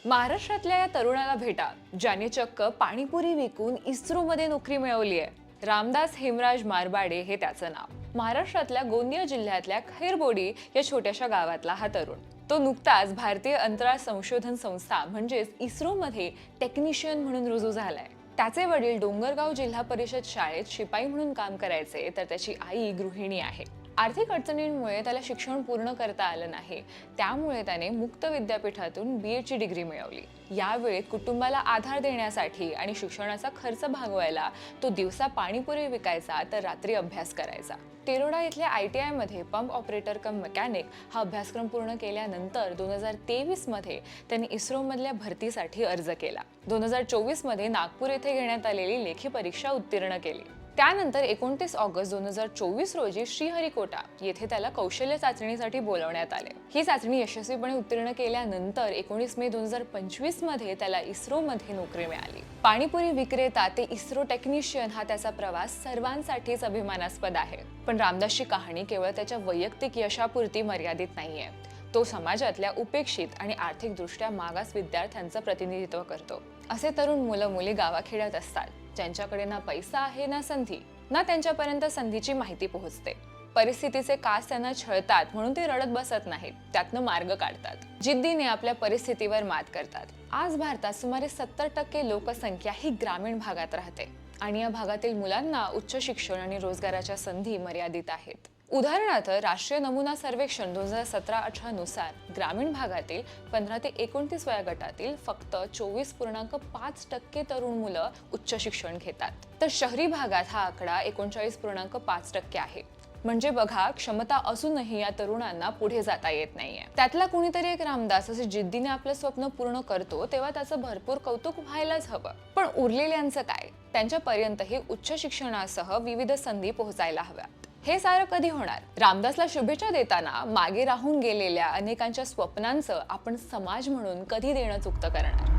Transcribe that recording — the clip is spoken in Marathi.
महाराष्ट्रातल्या या तरुणाला भेटा, ज्याने चक्क पाणीपुरी विकून इस्रोमध्ये नोकरी मिळवली आहे। रामदास हेमराज मारबाडे हे त्याचं नाव। महाराष्ट्रातल्या गोंदिया जिल्ह्यातल्या खैरबोडी या छोट्याशा गावातला हा तरुण। तो नुकताच भारतीय अंतराळ संशोधन संस्था म्हणजेच इस्रोमध्ये टेक्निशियन म्हणून रुजू झालाय। त्याचे वडील डोंगरगाव जिल्हा परिषद शाळेत शिपाई म्हणून काम करायचे, तर त्याची आई गृहिणी आहे। आर्थिक अडचणींमुळे त्याला शिक्षण पूर्ण करता आलं नाही, त्यामुळे त्याने मुक्त विद्यापीठातून BA ची डिग्री मिळवली। यावेळी कुटुंबाला आधार देण्यासाठी आणि शिक्षणाचा खर्च भागवायला तो दिवसा पाणीपुरी विकायचा, तर रात्री अभ्यास करायचा। तेरोडा इथल्या ITI मध्ये पंप ऑपरेटर कम मेकॅनिक हा अभ्यासक्रम पूर्ण केल्यानंतर 2023 मध्ये त्यांनी इस्रोमधल्या भरतीसाठी अर्ज केला। 2024 मध्ये नागपूर येथे घेण्यात आलेली लेखी परीक्षा उत्तीर्ण केली। त्यानंतर 29 ऑगस्ट 2024 रोजी श्रीहरिकोटा येथे त्याला कौशल्य चाचणीसाठी बोलवण्यात आले। ही चाचणी यशस्वीपणे उत्तीर्ण केल्यानंतर 19 मे 2025 मध्ये त्याला इस्रोमध्ये नोकरी मिळाली। पाणीपुरी विक्रेता ते इस्रो टेक्निशियन हा त्याचा प्रवास सर्वांसाठीच अभिमानास्पद आहे। पण रामदासची कहाणी केवळ त्याच्या वैयक्तिक यशापुरती मर्यादित नाहीये। तो समाजातल्या उपेक्षित आणि आर्थिकदृष्ट्या मागास विद्यार्थ्यांचं प्रतिनिधित्व करतो। असे तरुण मुलं-मुली गावाखेड्यात असतात, ज्यांच्याकडे ना पैसा आहे ना संधी, ना त्यांच्यापर्यंत संधीची माहिती पोहोचते। परिस्थितीचे कास त्यांना छळतात, म्हणून ते रडत बसत नाहीत, त्यातनं मार्ग काढतात, जिद्दीने आपल्या परिस्थितीवर मात करतात। आज भारतात सुमारे 70% लोकसंख्या ही ग्रामीण भागात राहते आणि या भागातील मुलांना उच्च शिक्षण आणि रोजगाराच्या संधी मर्यादित आहेत। उदाहरणार्थ राष्ट्रीय नमुना सर्वेक्षण 2017-18 नुसार ग्रामीण भागातील 15 ते 29 वया गटातील फक्त 24.5% तरुण मुलं उच्च शिक्षण घेतात, तर शहरी भागात हा आकडा 39.5% आहे। म्हणजे बघा, क्षमता असूनही या तरुणांना पुढे जाता येत नाहीये। त्यातला कुणीतरी एक रामदास असे जिद्दीने आपलं स्वप्न पूर्ण करतो, तेव्हा त्याचं भरपूर कौतुक व्हायलाच हवं। पण उरलेल्यांचं काय? त्यांच्यापर्यंतही उच्च शिक्षणासह विविध संधी पोहोचायला हव्यात। हे सारं कधी होणार? रामदासला शुभेच्छा देताना मागे राहून गेलेल्या अनेकांच्या स्वप्नांचं आपण समाज म्हणून कधी देणं चुकतं करणार?